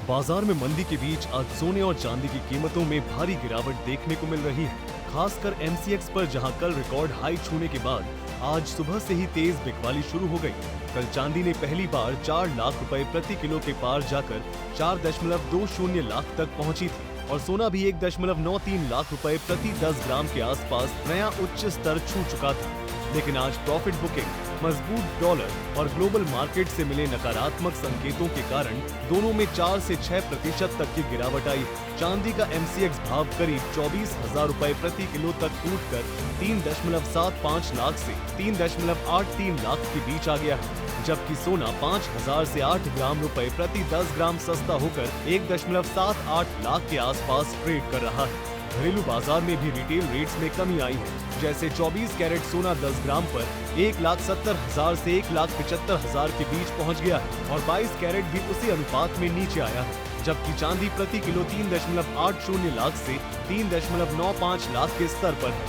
बाजार में मंदी के बीच आज सोने और चांदी की कीमतों में भारी गिरावट देखने को मिल रही है। खासकर MCX पर जहां कल रिकॉर्ड हाई छूने के बाद आज सुबह से ही तेज बिकवाली शुरू हो गई। कल चांदी ने पहली बार 4 लाख रुपए प्रति किलो के पार जाकर 4.20 लाख तक पहुंची थी और सोना भी 1.93 लाख रुपए प्रति 10 ग्राम के आसपास नया उच्च स्तर छू चुका था। लेकिन आज प्रॉफिट बुकिंग, मजबूत डॉलर और ग्लोबल मार्केट से मिले नकारात्मक संकेतों के कारण दोनों में 4 से 6% तक की गिरावट आई। चांदी का MCX भाव करीब 24,000 रुपए प्रति किलो तक टूटकर 3.75 लाख से 3.83 लाख के बीच आ गया है, जबकि सोना 5,000 से 8 ग्राम रुपए प्रति 10 ग्राम सस्ता होकर 1.78 लाख के आसपास ट्रेड कर रहा है। घरेलू बाजार में भी रिटेल रेट्स में कमी आई है, जैसे 24 कैरेट सोना 10 ग्राम पर 1,70,000 से 1,75,000 के बीच पहुंच गया है और 22 कैरेट भी उसी अनुपात में नीचे आया है, जबकि चांदी प्रति किलो 3.80 लाख से 3.95 लाख के स्तर पर है।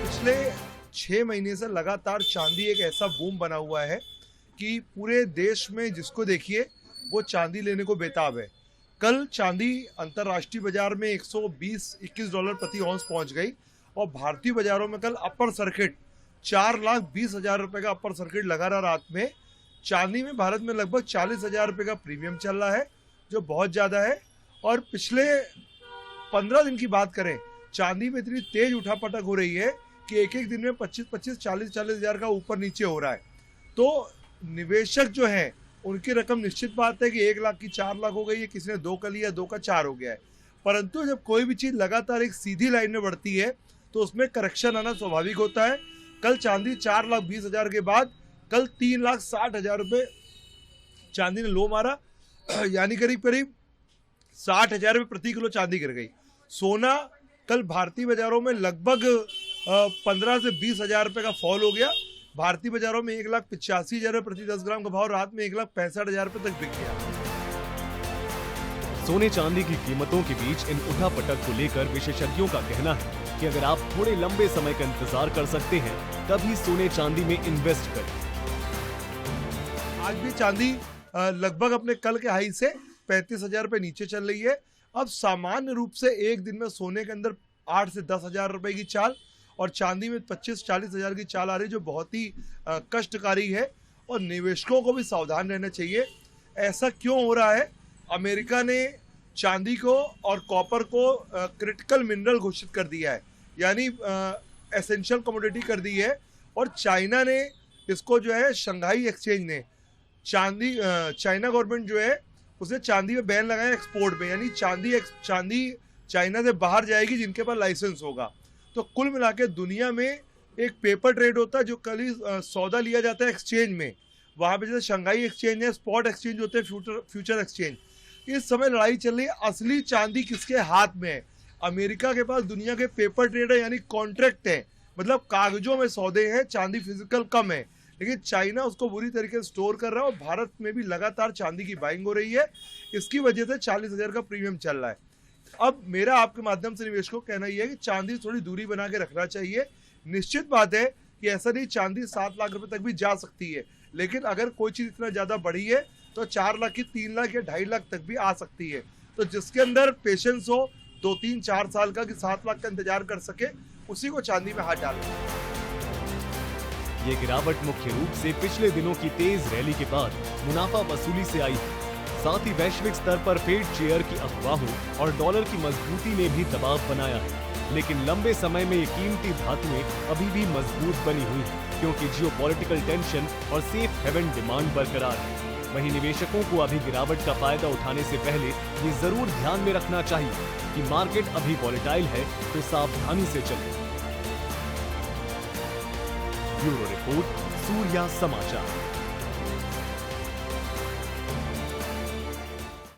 पिछले 6 महीने से लगातार चांदी एक ऐसा बूम बना हुआ है कि पूरे देश में जिसको देखिए वो चांदी लेने को बेताब है। कल चांदी अंतर्राष्ट्रीय बाजार में 120-21 डॉलर प्रति औंस पहुंच गई और भारतीय बाजारों में कल अपर सर्किट 4,20,000 रुपए का अपर सर्किट लगा रहा रात में। चांदी में भारत में लगभग 40,000 रुपए का प्रीमियम चल रहा है, जो बहुत ज़्यादा है। और पिछले 15 दिन की बात करें, चांदी में इतनी तेज उठापटक हो रही है कि एक एक दिन में 25-25, 40-40 हज़ार का ऊपर नीचे हो रहा है। तो निवेशक जो हैं उनकी रकम निश्चित बात है कि 1 लाख की 4 लाख हो गई है, किसी ने 2 का लिया, 2 का 4 हो गया है। परंतु जब कोई भी चीज़ लगातार एक सीधी लाइन में बढ़ती है तो उसमें करेक्शन आना स्वाभाविक होता है। कल चांदी 4,20,000 के बाद कल 3,60,000 रुपये चांदी ने लो मारा, यानी करीब करीब 60,000 रुपये प्रति किलो चांदी गिर गई। सोना कल भारतीय बाजारों में लगभग 15 से 20,000 रुपये का फॉल हो गया। भारतीय बाजारों में 1,85,000 प्रति 10 ग्राम का भाव रात में 1,65,000 रुपये तक बिक गया। सोने चांदी की कीमतों के बीच इन उठापटक को लेकर विशेषज्ञों का कहना है कि अगर आप थोड़े लंबे समय का इंतजार कर सकते हैं तभी सोने चांदी में इन्वेस्ट करें। आज भी चांदी लगभग अपने कल के हाई से 35,000 रुपये नीचे चल रही है। अब सामान्य रूप से एक दिन में सोने के अंदर 8 से 10,000 रुपये की चाल और चांदी में 25-40 हज़ार की चाल आ रही है, जो बहुत ही कष्टकारी है और निवेशकों को भी सावधान रहना चाहिए। ऐसा क्यों हो रहा है? अमेरिका ने चांदी को और कॉपर को क्रिटिकल मिनरल घोषित कर दिया है, यानी एसेंशियल कमोडिटी कर दी है। और चाइना ने इसको जो है शंघाई एक्सचेंज ने चाइना गवर्नमेंट जो है उसने चांदी पे बैन लगाया एक्सपोर्ट पे, यानी चांदी चाइना से बाहर जाएगी जिनके पास लाइसेंस होगा। तो कुल मिला के दुनिया में एक पेपर ट्रेड होता है जो कल ही सौदा लिया जाता है एक्सचेंज में। वहाँ पे जैसे शंघाई एक्सचेंज है, स्पॉट एक्सचेंज होते हैं, फ्यूचर एक्सचेंज। इस समय लड़ाई चल रही है, असली चांदी किसके हाथ में है? अमेरिका के पास दुनिया के पेपर ट्रेड है, यानी कॉन्ट्रैक्ट है, मतलब कागजों में सौदे हैं, चांदी फिजिकल कम है। लेकिन चाइना उसको बुरी तरीके से स्टोर कर रहा है और भारत में भी लगातार चांदी की बाइंग हो रही है। इसकी वजह से 40,000 का प्रीमियम चल रहा है। अब मेरा आपके माध्यम से निवेशकों को कहना यह है कि चांदी थोड़ी दूरी बना के रखना चाहिए। निश्चित बात है कि ऐसा नहीं, चांदी 7 लाख रुपए तक भी जा सकती है, लेकिन अगर कोई चीज़ इतना ज़्यादा बढ़ी है तो 4 लाख की 3 लाख या 2.5 लाख तक भी आ सकती है। तो जिसके अंदर पेशेंस हो 2-3-4 साल का कि 7 लाख का इंतजार कर सके, उसी को चांदी में हाथ डालना। ये गिरावट मुख्य रूप से पिछले दिनों की तेज रैली के बाद मुनाफा वसूली से आई है। साथ ही वैश्विक स्तर पर फेड चेयर की अफवाहों और डॉलर की मजबूती ने भी दबाव बनाया है। लेकिन लंबे समय में ये कीमती धातुएं अभी भी मजबूत बनी हुई है, क्योंकि जियोपॉलिटिकल टेंशन और सेफ हेवन डिमांड बरकरार है। वहीं निवेशकों को अभी गिरावट का फायदा उठाने से पहले ये जरूर ध्यान में रखना चाहिए कि मार्केट अभी वॉलेटाइल है, तो सावधानी से चलें। ब्यूरो रिपोर्ट, सूर्या समाचार।